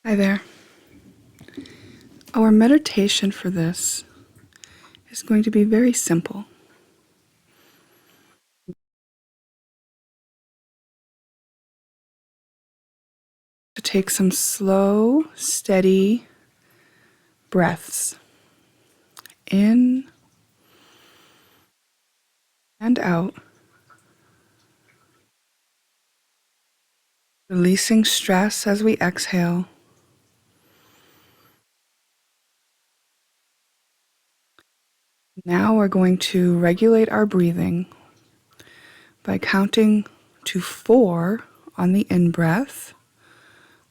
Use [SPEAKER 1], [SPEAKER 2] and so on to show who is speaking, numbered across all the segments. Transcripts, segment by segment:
[SPEAKER 1] Hi there. Our meditation for this is going to be very simple. To take some slow, steady breaths in and out, releasing stress as we exhale. Now we're going to regulate our breathing by counting to 4 on the in-breath,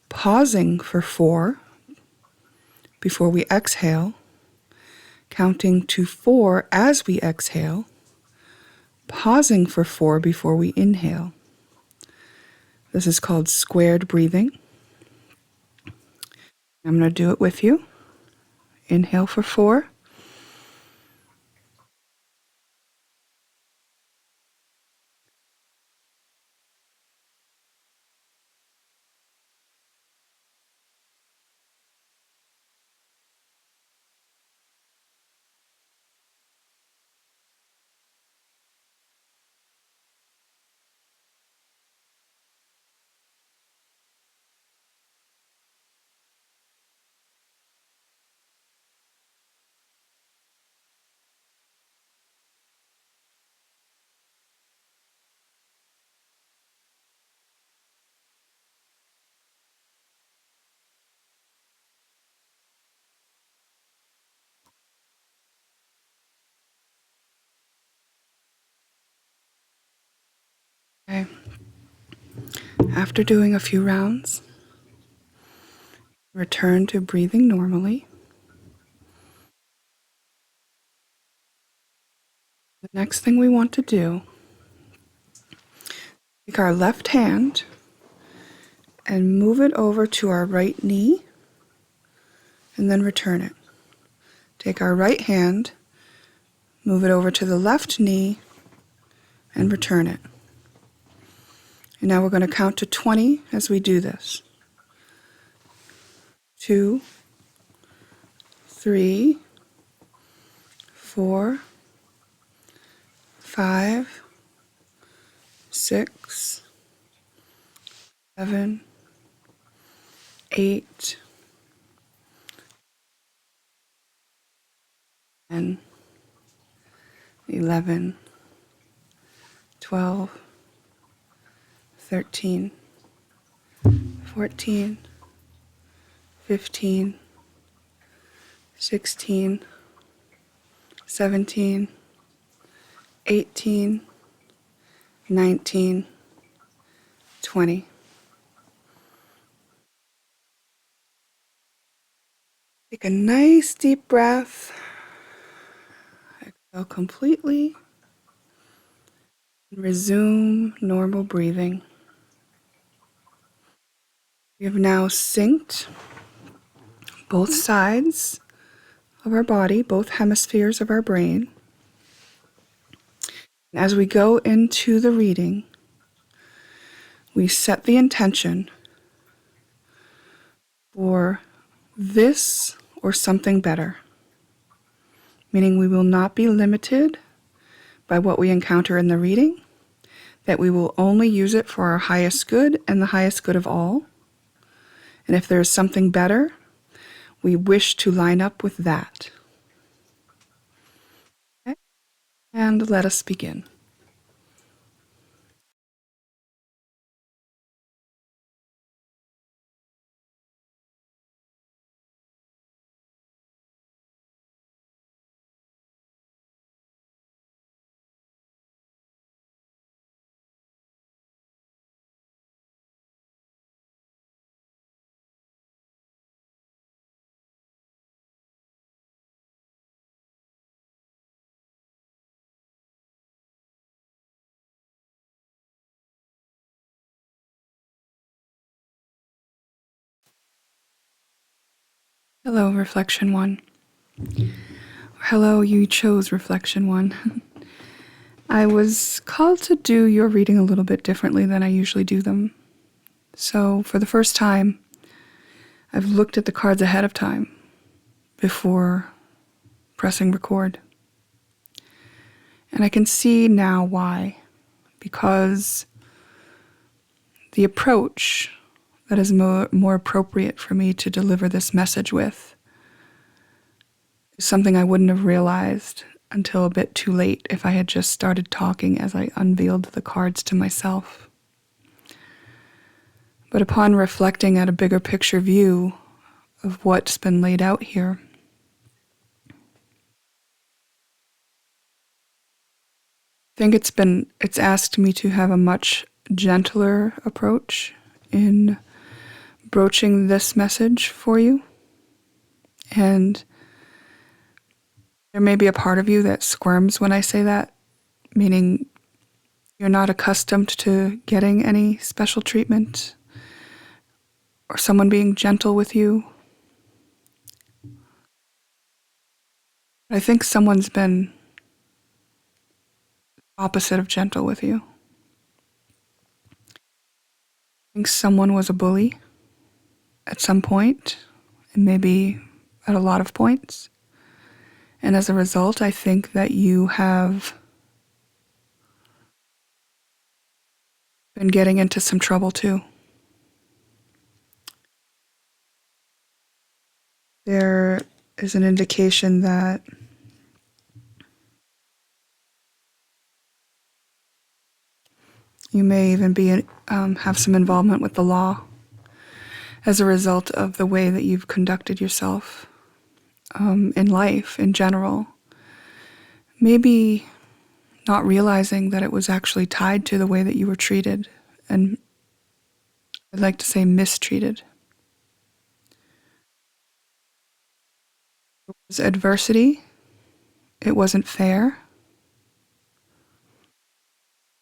[SPEAKER 1] pausing for 4 before we exhale, counting to 4 as we exhale, pausing for 4 before we inhale. This is called squared breathing. I'm going to do it with you. Inhale for 4. Okay. After doing a few rounds, return to breathing normally. The next thing we want to do, take our left hand and move it over to our right knee and then return it. Take our right hand, move it over to the left knee and return it. And now we're going to count to 20 as we do this. 2, 3, 4, 5, 6, 7, 8, 10, 11, 12, 13, 14, 15, 16, 17, 18, 19, 20. Take a nice deep breath. Exhale completely. And resume normal breathing. We have now synced both sides of our body, both hemispheres of our brain. And as we go into the reading, we set the intention for this or something better, meaning we will not be limited by what we encounter in the reading, that we will only use it for our highest good and the highest good of all. And if there is something better, we wish to line up with that. Okay? And let us begin. Hello, Reflection 1. Hello, you chose Reflection 1. I was called to do your reading a little bit differently than I usually do them. So for the first time, I've looked at the cards ahead of time before pressing record. And I can see now why. Because the approach that is more appropriate for me to deliver this message with is something I wouldn't have realized until a bit too late if I had just started talking as I unveiled the cards to myself. But upon reflecting at a bigger picture view of what's been laid out here, I think it's asked me to have a much gentler approach in broaching this message for you. And there may be a part of you that squirms when I say that, meaning you're not accustomed to getting any special treatment or someone being gentle with you. I think someone's been opposite of gentle with you. I think someone was a bully at some point, and maybe at a lot of points. And as a result, I think that you have been getting into some trouble too. There is an indication that you may even be have some involvement with the law as a result of the way that you've conducted yourself in life in general. Maybe not realizing that it was actually tied to the way that you were treated, and I'd like to say mistreated. It was adversity. It wasn't fair.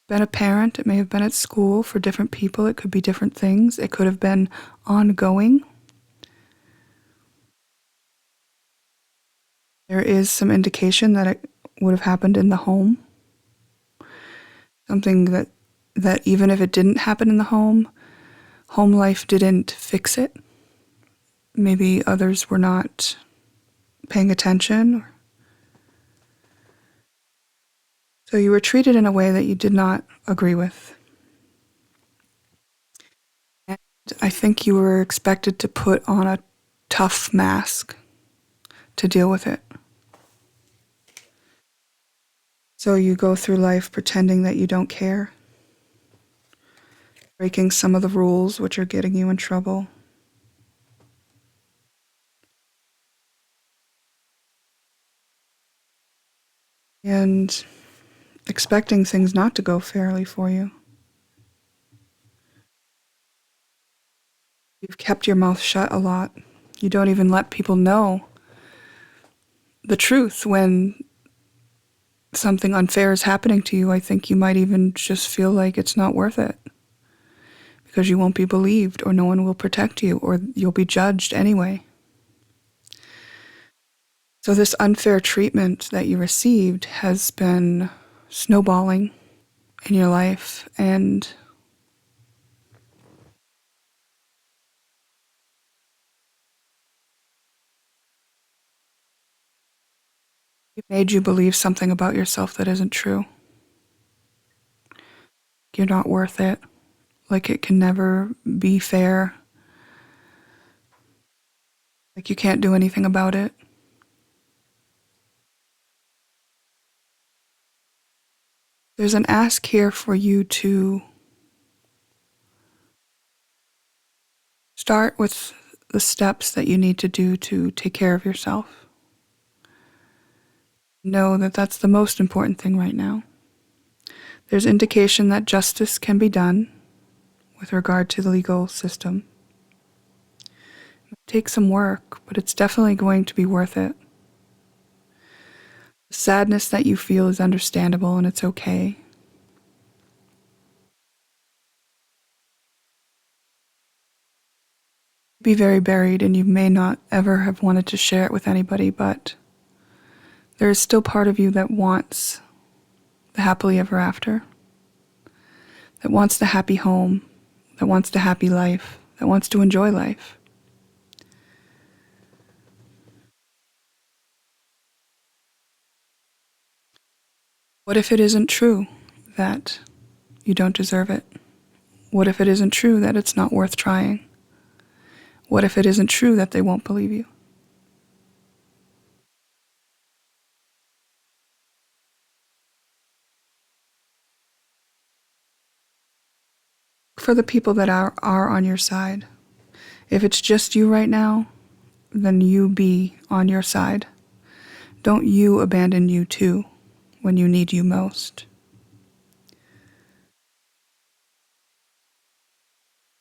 [SPEAKER 1] Been a parent, it may have been at school for different people, it could be different things, it could have been ongoing. There is some indication that it would have happened in the home. Something that even if it didn't happen in the home life didn't fix it. Maybe others were not paying attention. So you were treated in a way that you did not agree with. And I think you were expected to put on a tough mask to deal with it. So you go through life pretending that you don't care, breaking some of the rules which are getting you in trouble. And expecting things not to go fairly for you. You've kept your mouth shut a lot. You don't even let people know the truth when something unfair is happening to you. I think you might even just feel like it's not worth it because you won't be believed, or no one will protect you, or you'll be judged anyway. So this unfair treatment that you received has been snowballing in your life, and it made you believe something about yourself that isn't true. You're not worth it. Like it can never be fair. Like you can't do anything about it. There's an ask here for you to start with the steps that you need to do to take care of yourself. Know that that's the most important thing right now. There's indication that justice can be done with regard to the legal system. It might take some work, but it's definitely going to be worth it. The sadness that you feel is understandable, and it's okay. Be very buried, and you may not ever have wanted to share it with anybody, but there is still part of you that wants the happily ever after, that wants the happy home, that wants the happy life, that wants to enjoy life. What if it isn't true that you don't deserve it? What if it isn't true that it's not worth trying? What if it isn't true that they won't believe you? For the people that are on your side. If it's just you right now, then you be on your side. Don't you abandon you too when you need you most.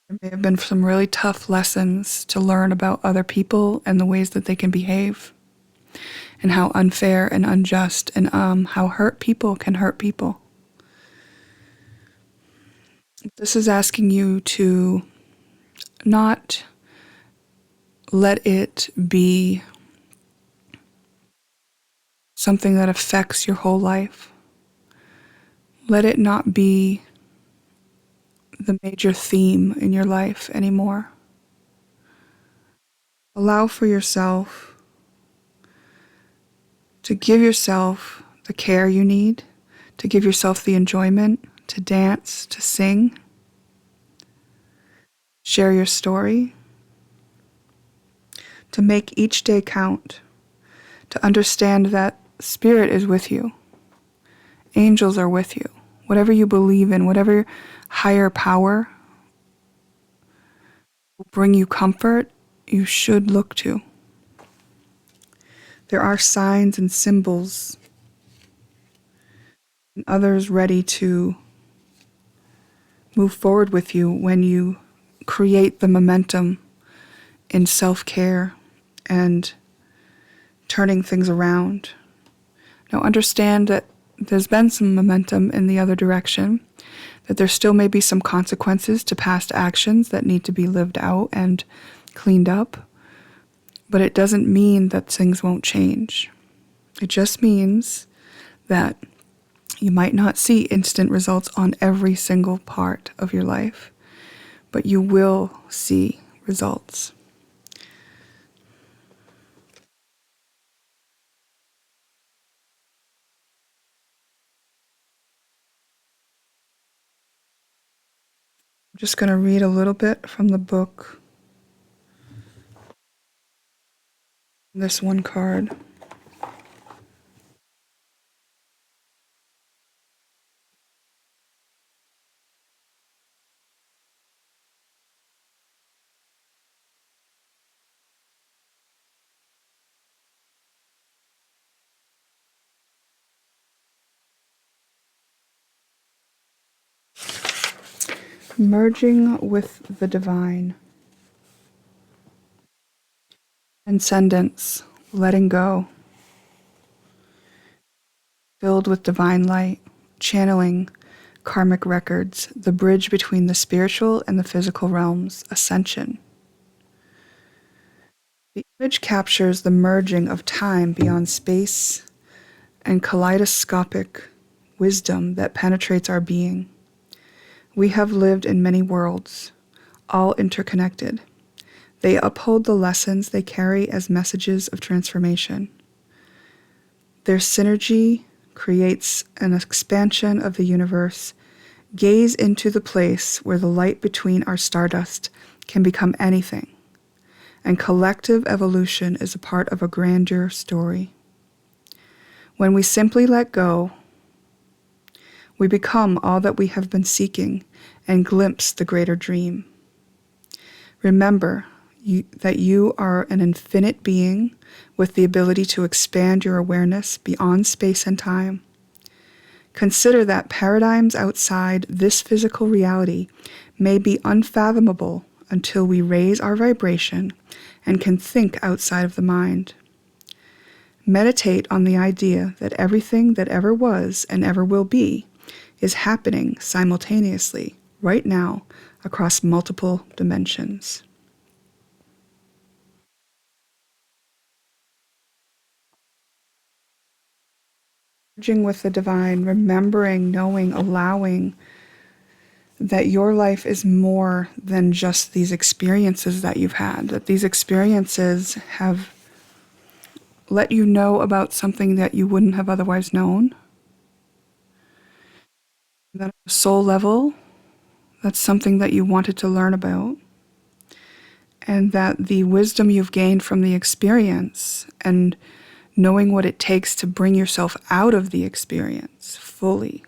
[SPEAKER 1] There may have been some really tough lessons to learn about other people and the ways that they can behave, and how unfair and unjust and how hurt people can hurt people. This is asking you to not let it be something that affects your whole life. Let it not be the major theme in your life anymore. Allow for yourself to give yourself the care you need, to give yourself the enjoyment, to dance, to sing, share your story, to make each day count, to understand that Spirit is with you, angels are with you, whatever you believe in, whatever higher power will bring you comfort, you should look to. There are signs and symbols and others ready to move forward with you when you create the momentum in self-care and turning things around. Now understand that there's been some momentum in the other direction, that there still may be some consequences to past actions that need to be lived out and cleaned up, but it doesn't mean that things won't change. It just means that you might not see instant results on every single part of your life, but you will see results. I'm just going to read a little bit from the book. This one card. Merging with the divine. Transcendence, letting go. Filled with divine light, channeling karmic records, the bridge between the spiritual and the physical realms, ascension. The image captures the merging of time beyond space and kaleidoscopic wisdom that penetrates our being. We have lived in many worlds, all interconnected. They uphold the lessons they carry as messages of transformation. Their synergy creates an expansion of the universe. Gaze into the place where the light between our stardust can become anything, and collective evolution is a part of a grander story. When we simply let go, we become all that we have been seeking and glimpse the greater dream. Remember that you are an infinite being with the ability to expand your awareness beyond space and time. Consider that paradigms outside this physical reality may be unfathomable until we raise our vibration and can think outside of the mind. Meditate on the idea that everything that ever was and ever will be is happening simultaneously, right now, across multiple dimensions. Merging with the divine, remembering, knowing, allowing that your life is more than just these experiences that you've had, that these experiences have let you know about something that you wouldn't have otherwise known. Then on a soul level, that's something that you wanted to learn about, and that the wisdom you've gained from the experience and knowing what it takes to bring yourself out of the experience fully,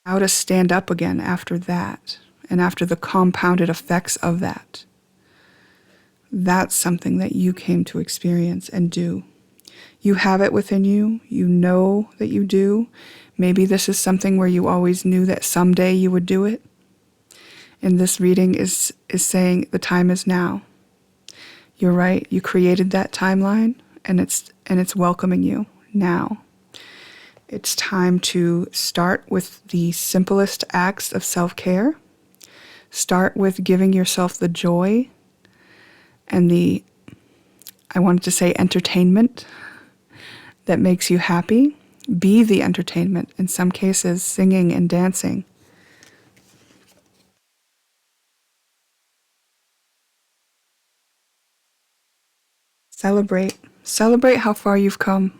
[SPEAKER 1] how to stand up again after that, and after the compounded effects of that. That's something that you came to experience and do. You have it within you. You know that you do. Maybe this is something where you always knew that someday you would do it. And this reading is saying the time is now. You're right. You created that timeline, and it's welcoming you now. It's time to start with the simplest acts of self-care. Start with giving yourself the joy and I wanted to say entertainment that makes you happy. Be the entertainment. In some cases, singing and dancing. Celebrate. Celebrate how far you've come.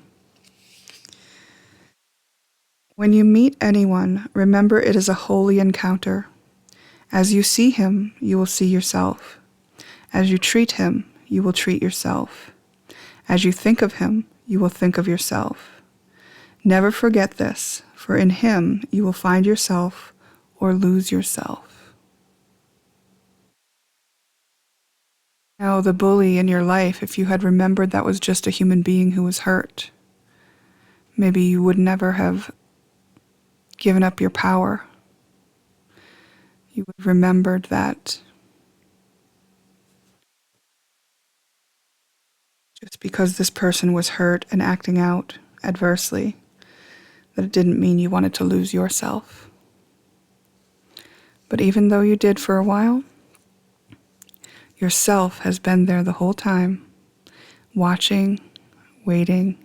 [SPEAKER 1] When you meet anyone, remember it is a holy encounter. As you see him, you will see yourself. As you treat him, you will treat yourself. As you think of him, you will think of yourself. Never forget this, for in him you will find yourself or lose yourself. Now, the bully in your life, if you had remembered that was just a human being who was hurt, maybe you would never have given up your power. You would have remembered that just because this person was hurt and acting out adversely, that it didn't mean you wanted to lose yourself. But even though you did for a while, yourself has been there the whole time, watching, waiting,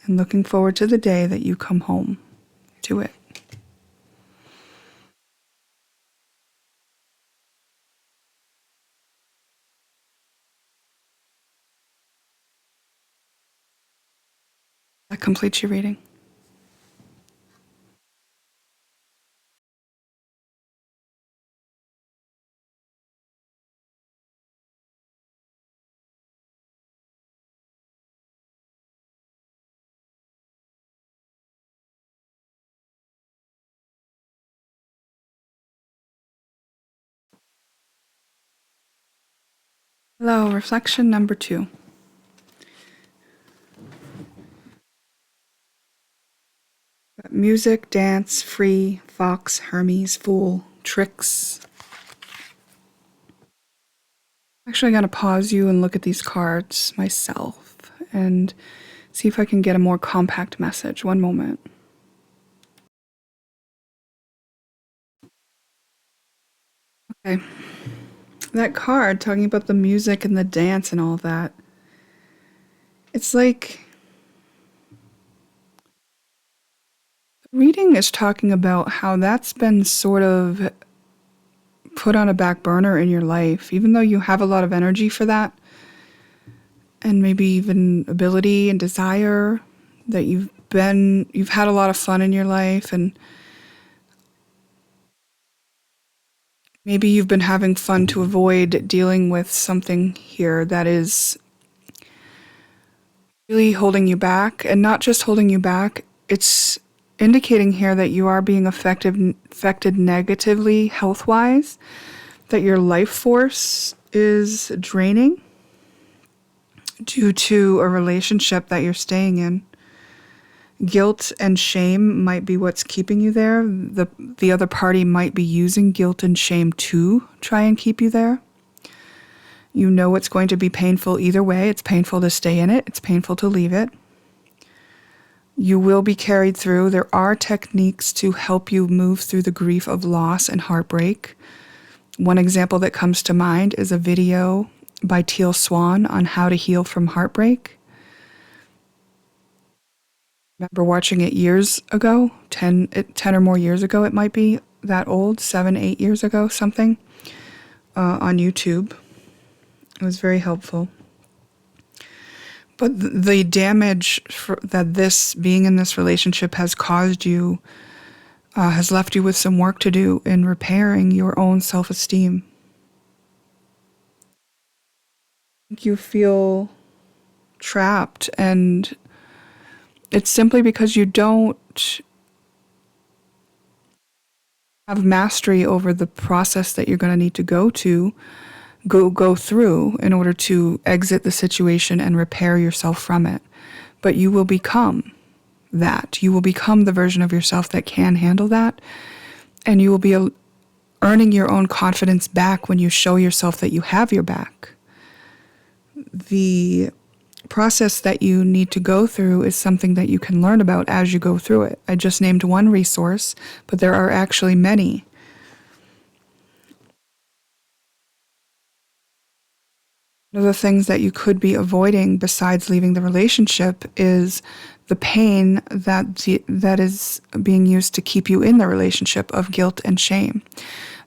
[SPEAKER 1] and looking forward to the day that you come home to it. That completes your reading. Hello, reflection number 2. Music, dance, free, fox, Hermes, fool, tricks. Actually, I'm going to pause you and look at these cards myself and see if I can get a more compact message. One moment. Okay. That card talking about the music and the dance and all that. It's like reading is talking about how that's been sort of put on a back burner in your life, even though you have a lot of energy for that, and maybe even ability and desire, that you've had a lot of fun in your life, and maybe you've been having fun to avoid dealing with something here that is really holding you back, and not just holding you back, it's indicating here that you are being affected negatively health-wise, that your life force is draining due to a relationship that you're staying in. Guilt and shame might be what's keeping you there. The other party might be using guilt and shame to try and keep you there. You know it's going to be painful either way. It's painful to stay in it. It's painful to leave it. You will be carried through. There are techniques to help you move through the grief of loss and heartbreak. One example that comes to mind is a video by Teal Swan on how to heal from heartbreak. I remember watching it years ago, 10 or more years ago, it might be that old, 7, 8 years ago, something, on YouTube. It was very helpful. But the damage that this being in this relationship has caused you has left you with some work to do in repairing your own self-esteem. You feel trapped, and it's simply because you don't have mastery over the process that you're going to need to go through in order to exit the situation and repair yourself from it. But you will become that. You will become the version of yourself that can handle that, and you will be earning your own confidence back when you show yourself that you have your back. The process that you need to go through is something that you can learn about as you go through it. I just named one resource, but there are actually many. One of the things that you could be avoiding besides leaving the relationship is the pain that is being used to keep you in the relationship of guilt and shame.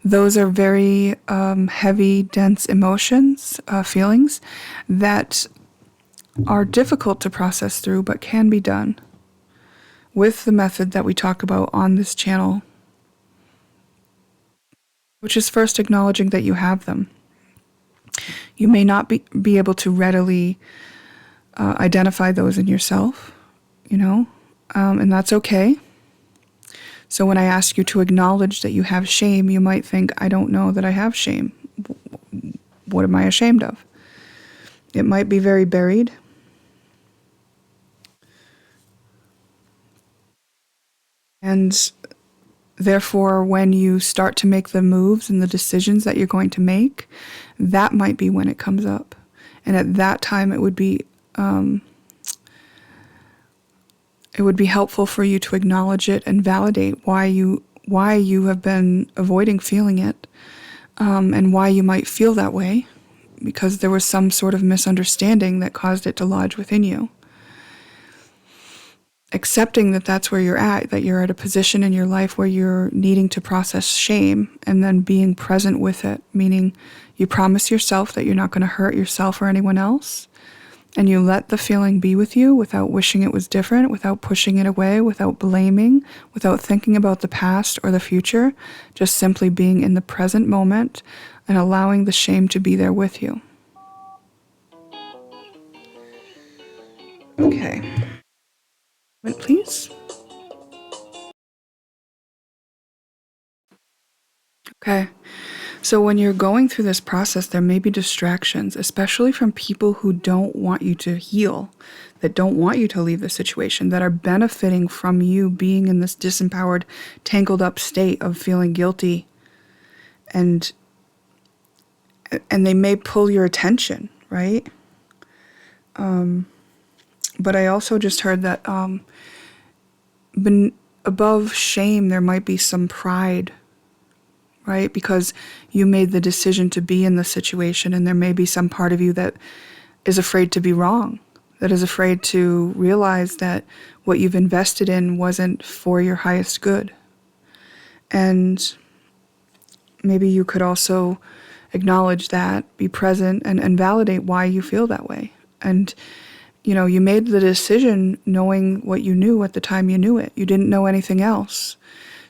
[SPEAKER 1] Those are very heavy, dense emotions, feelings that are difficult to process through, but can be done with the method that we talk about on this channel, which is first acknowledging that you have them. You may not be able to readily identify those in yourself, and that's okay. So when I ask you to acknowledge that you have shame, you might think, I don't know that I have shame. What am I ashamed of? It might be very buried. And therefore, when you start to make the moves and the decisions that you're going to make, that might be when it comes up. And at that time, it would be helpful for you to acknowledge it and validate why you have been avoiding feeling it, and why you might feel that way, because there was some sort of misunderstanding that caused it to lodge within you. Accepting that that's where you're that you're at a position in your life where you're needing to process shame, and then being present with it, meaning you promise yourself that you're not going to hurt yourself or anyone else, and you let the feeling be with you without wishing it was different, without pushing it away, without blaming, without thinking about the past or the future, just simply being in the present moment and allowing the shame to be there with you. Okay. Please. Okay. So when you're going through this process, there may be distractions, especially from people who don't want you to heal, that don't want you to leave the situation, that are benefiting from you being in this disempowered, tangled up state of feeling guilty. And they may pull your attention, right? But I also just heard that above shame, there might be some pride, right? Because you made the decision to be in the situation, and there may be some part of you that is afraid to be wrong, that is afraid to realize that what you've invested in wasn't for your highest good. And maybe you could also acknowledge that, be present, and validate why you feel that way. And, you made the decision knowing what you knew at the time you knew it. You didn't know anything else.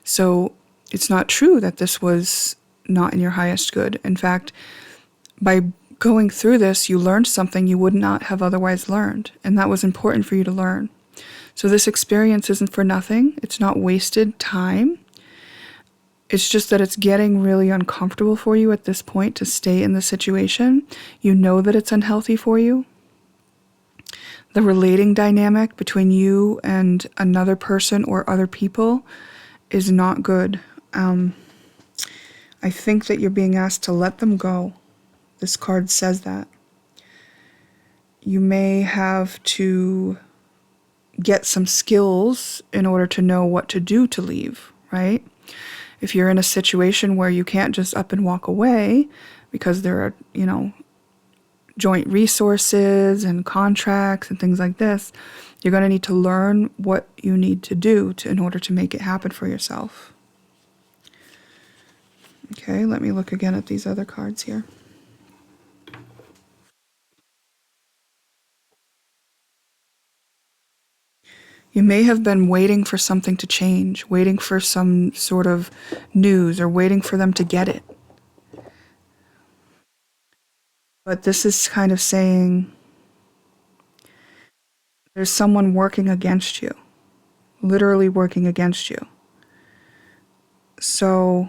[SPEAKER 1] So it's not true that this was not in your highest good. In fact, by going through this, you learned something you would not have otherwise learned, and that was important for you to learn. So this experience isn't for nothing. It's not wasted time. It's just that it's getting really uncomfortable for you at this point to stay in the situation. You know that it's unhealthy for you. The relating dynamic between you and another person or other people is not good. I think that you're being asked to let them go. This card says that. You may have to get some skills in order to know what to do to leave, right? If you're in a situation where you can't just up and walk away because there are, joint resources and contracts and things like this, you're going to need to learn what you need to do in order to make it happen for yourself. Okay, let me look again at these other cards here. You may have been waiting for something to change, waiting for some sort of news, or waiting for them to get it. But this is kind of saying there's someone working against you, literally working against you. So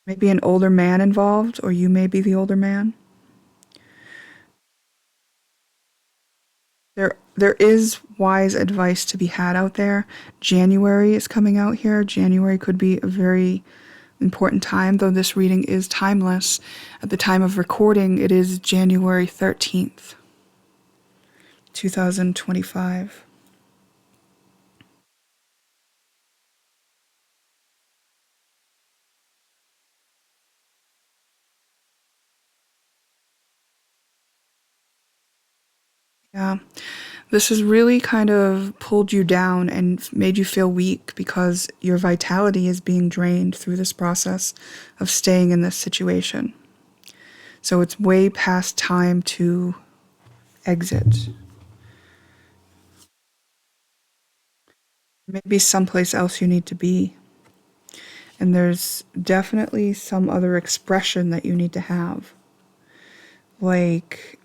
[SPEAKER 1] maybe an older man involved, or you may be the older man. There is wise advice to be had out there. January is coming out here. January could be a very important time, though this reading is timeless. At the time of recording, it is January 13th, 2025. Yeah. This has really kind of pulled you down and made you feel weak because your vitality is being drained through this process of staying in this situation. So it's way past time to exit. Maybe someplace else you need to be. And there's definitely some other expression that you need to have. Like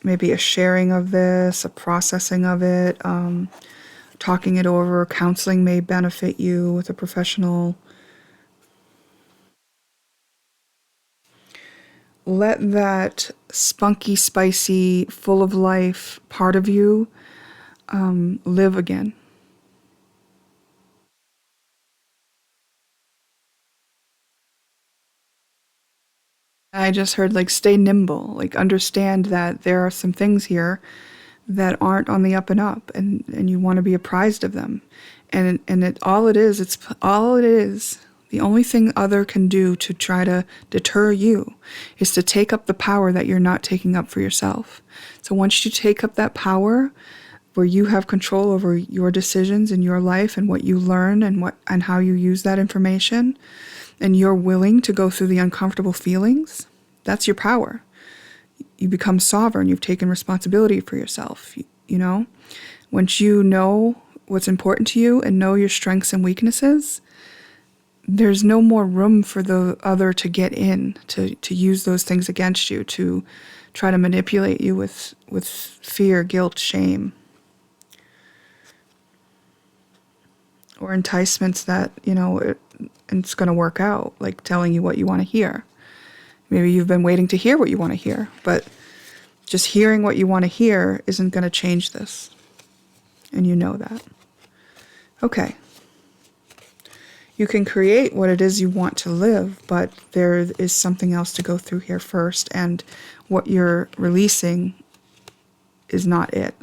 [SPEAKER 1] maybe a sharing of this, a processing of it, talking it over. Counseling may benefit you with a professional. Let that spunky, spicy, full of life part of you live again. I just heard like stay nimble, like understand that there are some things here that aren't on the up and up, and you want to be apprised of them. And all it is, the only thing other can do to try to deter you is to take up the power that you're not taking up for yourself. So once you take up that power where you have control over your decisions in your life and what you learn and how you use that information, and you're willing to go through the uncomfortable feelings, that's your power. You become sovereign. You've taken responsibility for yourself. You know, once you know what's important to you and know your strengths and weaknesses, there's no more room for the other to get in, to use those things against you, to try to manipulate you with fear, guilt, shame, or enticements that, it's going to work out, like telling you what you want to hear. Maybe you've been waiting to hear what you want to hear, but just hearing what you want to hear isn't going to change this. And you know that. Okay. You can create what it is you want to live, but there is something else to go through here first, and what you're releasing is not it.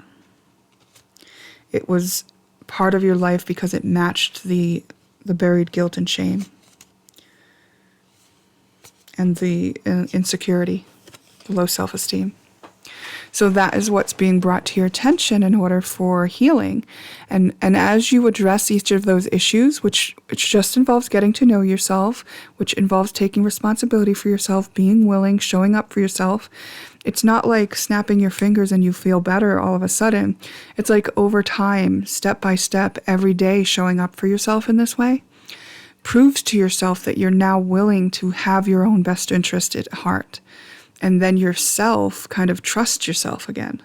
[SPEAKER 1] It was part of your life because it matched the buried guilt and shame and the insecurity, the low self-esteem. So that is what's being brought to your attention in order for healing. And as you address each of those issues, which just involves getting to know yourself, which involves taking responsibility for yourself, being willing, showing up for yourself. It's not like snapping your fingers and you feel better all of a sudden. It's like over time, step by step, every day showing up for yourself in this way proves to yourself that you're now willing to have your own best interest at heart. And then yourself kind of trust yourself again.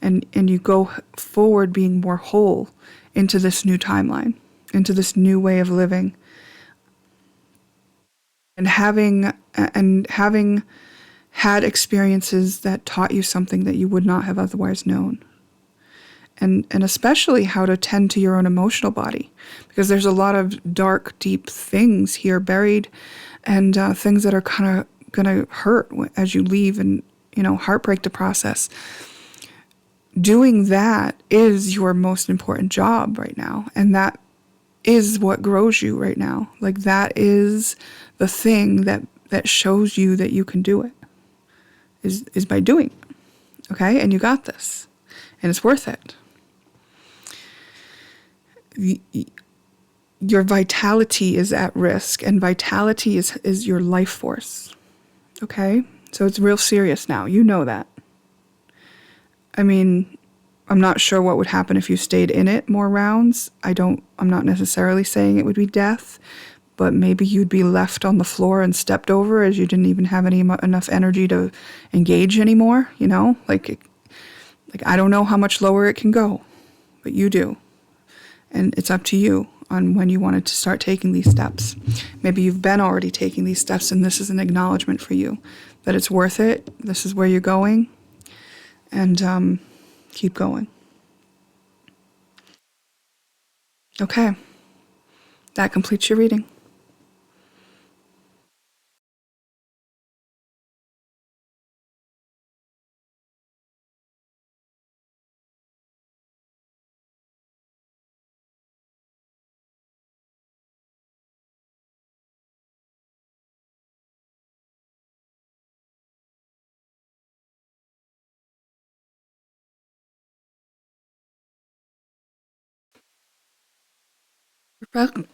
[SPEAKER 1] And you go forward being more whole into this new timeline, into this new way of living. And having had experiences that taught you something that you would not have otherwise known. And especially how to tend to your own emotional body. Because there's a lot of dark, deep things here buried, and things that are kind of going to hurt as you leave, and heartbreak to process. Doing that is your most important job right now, and that is what grows you right now. Like that is the thing that shows you that you can do it, is by doing it. Okay, and you got this, and it's worth it. Your vitality is at risk, and vitality is your life force. Okay? So it's real serious now. You know that. I mean, I'm not sure what would happen if you stayed in it more rounds. I'm not necessarily saying it would be death, but maybe you'd be left on the floor and stepped over as you didn't even have enough energy to engage anymore, you know? Like I don't know how much lower it can go, but you do. And it's up to you on when you wanted to start taking these steps. Maybe you've been already taking these steps and this is an acknowledgement for you that it's worth it. This is where you're going. And keep going. Okay. That completes your reading.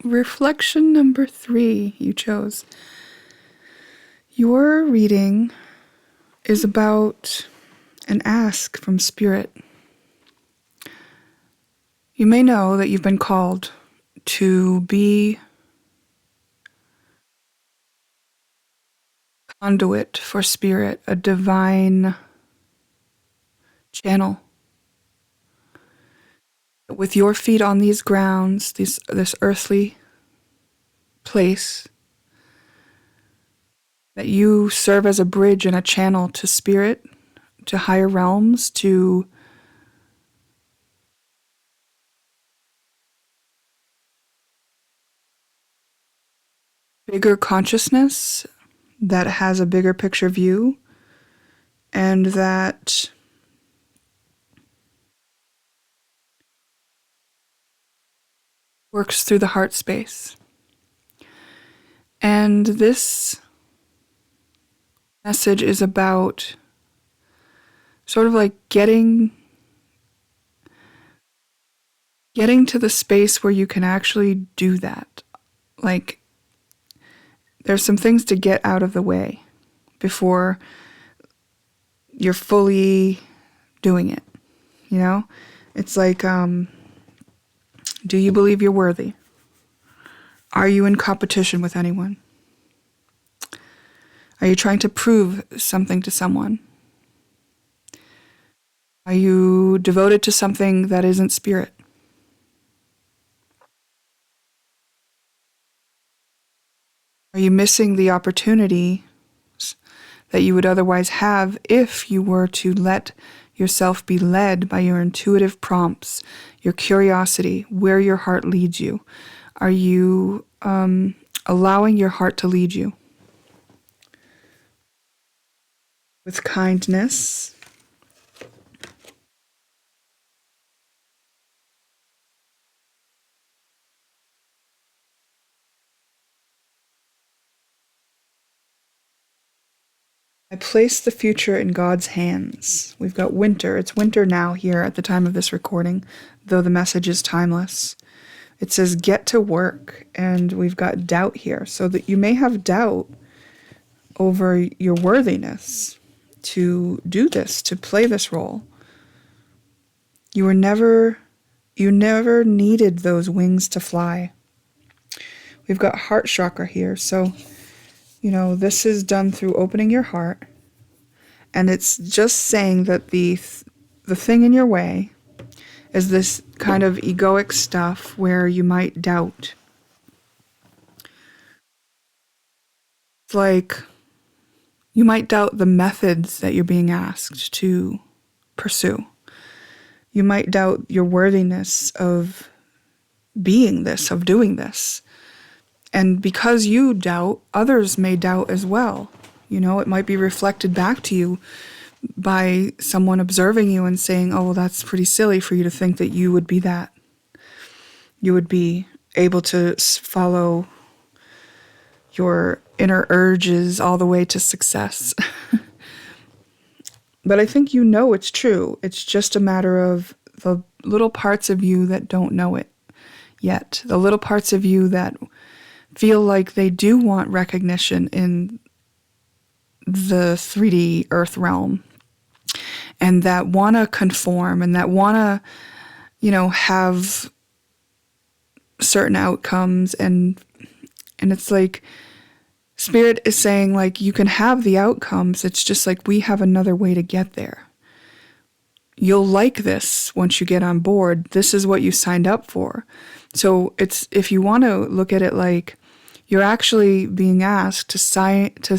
[SPEAKER 1] Reflection number 3 you chose. Your reading is about an ask from Spirit. You may know that you've been called to be conduit for Spirit, a divine channel. With your feet on these grounds, this earthly place, that you serve as a bridge and a channel to Spirit, to higher realms, to bigger consciousness that has a bigger picture view and that works through the heart space. And this message is about sort of like getting to the space where you can actually do that. Like, there's some things to get out of the way before you're fully doing it. You know? It's like, do you believe you're worthy? Are you in competition with anyone? Are you trying to prove something to someone? Are you devoted to something that isn't Spirit? Are you missing the opportunity that you would otherwise have if you were to let yourself be led by your intuitive prompts, your curiosity, where your heart leads you? Are you allowing your heart to lead you with kindness? I place the future in God's hands. We've got winter. It's winter now here at the time of this recording, though the message is timeless. It says, get to work, and we've got doubt here, so that you may have doubt over your worthiness to do this, to play this role. You never needed those wings to fly. We've got heart chakra here, so this is done through opening your heart, and it's just saying that the thing in your way is this kind of egoic stuff where you might doubt. It's like you might doubt the methods that you're being asked to pursue. You might doubt your worthiness of being this, of doing this. And because you doubt, others may doubt as well. It might be reflected back to you by someone observing you and saying, oh, well, that's pretty silly for you to think that you would be that. You would be able to follow your inner urges all the way to success. But I think it's true. It's just a matter of the little parts of you that don't know it yet. The little parts of you that feel like they do want recognition in the 3D earth realm. and that want to conform and that want to, have certain outcomes. And it's like Spirit is saying, like, you can have the outcomes. It's just like we have another way to get there. You'll like this once you get on board. This is what you signed up for. So it's, if you want to look at it like you're actually being asked to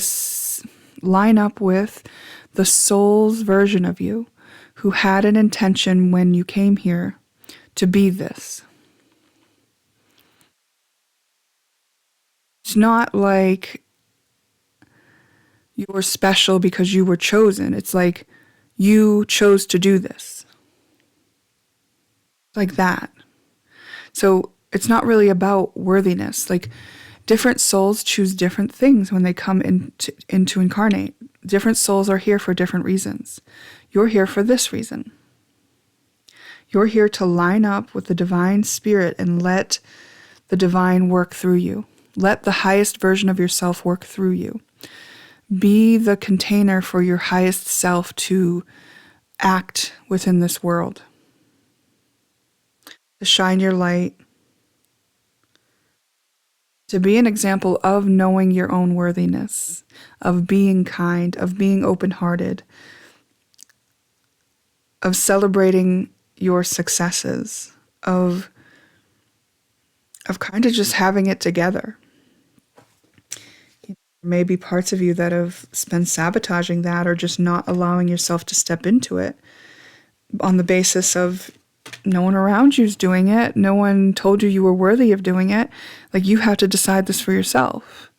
[SPEAKER 1] line up with the soul's version of you who had an intention when you came here to be this. It's not like you were special because you were chosen. It's like you chose to do this. Like that. So it's not really about worthiness. Like, different souls choose different things when they come into incarnate. Different souls are here for different reasons. You're here for this reason. You're here to line up with the divine spirit and let the divine work through you. Let the highest version of yourself work through you. Be the container for your highest self to act within this world. To shine your light. To be an example of knowing your own worthiness, of being kind, of being open-hearted, of celebrating your successes, of kind of just having it together. Maybe parts of you that have been sabotaging that or just not allowing yourself to step into it on the basis of no one around you's doing it. No one told you you were worthy of doing it. Like, you have to decide this for yourself.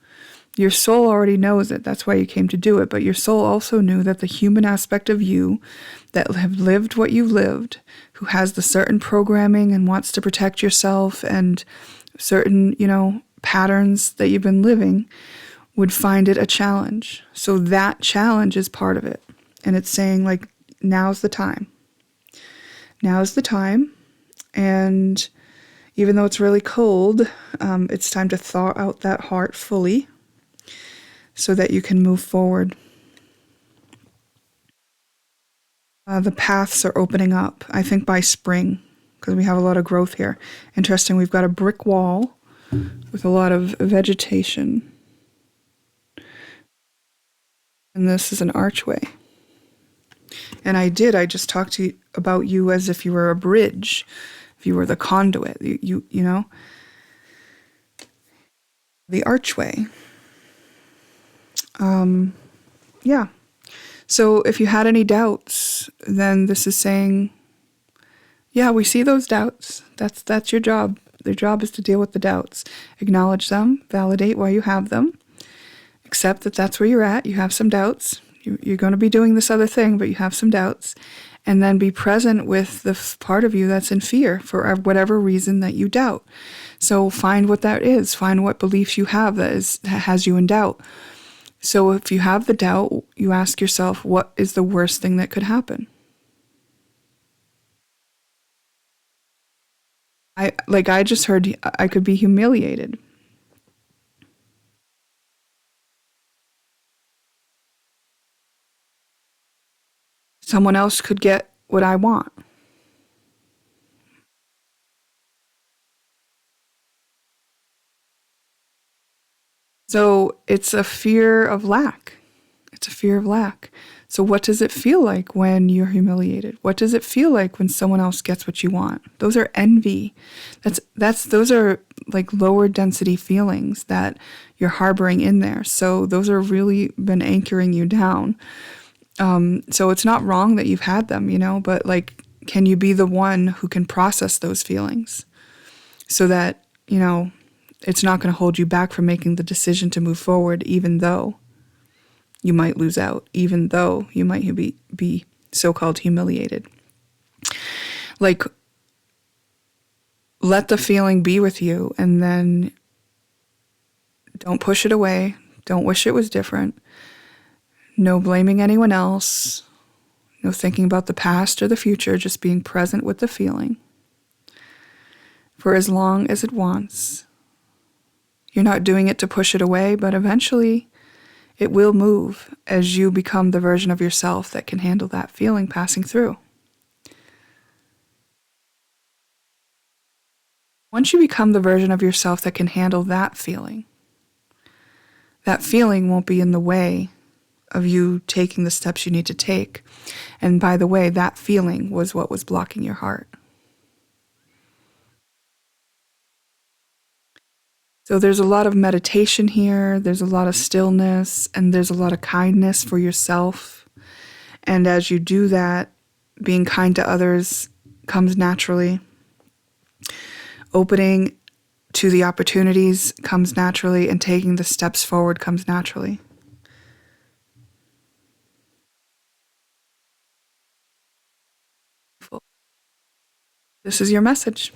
[SPEAKER 1] Your soul already knows it. That's why you came to do it. But your soul also knew that the human aspect of you that have lived what you've lived, who has the certain programming and wants to protect yourself and certain, patterns that you've been living, would find it a challenge. So that challenge is part of it. And it's saying, like, now's the time. Now's the time. And even though it's really cold, it's time to thaw out that heart fully so that you can move forward. The paths are opening up, I think, by spring, because we have a lot of growth here. Interesting, we've got a brick wall with a lot of vegetation. And this is an archway. And I just talked to you about you as if you were a bridge, if you were the conduit, you know, the archway. Yeah. So if you had any doubts, then this is saying, yeah, we see those doubts. That's your job. Their job is to deal with the doubts. Acknowledge them, validate why you have them, accept that that's where you're at. You have some doubts. You're going to be doing this other thing, but you have some doubts. And then be present with the part of you that's in fear for whatever reason that you doubt. So find what that is. Find what beliefs you have that has you in doubt. So if you have the doubt, you ask yourself, what is the worst thing that could happen? I just heard I could be humiliated. Someone else could get what I want. So it's a fear of lack. It's a fear of lack. So what does it feel like when you're humiliated? What does it feel like when someone else gets what you want? Those are envy. Those are like lower density feelings that you're harboring in there. So those are really been anchoring you down. So it's not wrong that you've had them, but like, can you be the one who can process those feelings so that, it's not going to hold you back from making the decision to move forward, even though you might lose out, even though you might be so-called humiliated. Like, let the feeling be with you, and then don't push it away. Don't wish it was different. No blaming anyone else. No thinking about the past or the future, just being present with the feeling for as long as it wants. You're not doing it to push it away, but eventually It will move as you become the version of yourself that can handle that feeling passing through. Once you become the version of yourself that can handle that feeling won't be in the way of you taking the steps you need to take. And by the way, that feeling was what was blocking your heart. So there's a lot of meditation here, there's a lot of stillness, and there's a lot of kindness for yourself. And as you do that, being kind to others comes naturally. Opening to the opportunities comes naturally, and taking the steps forward comes naturally. This is your message.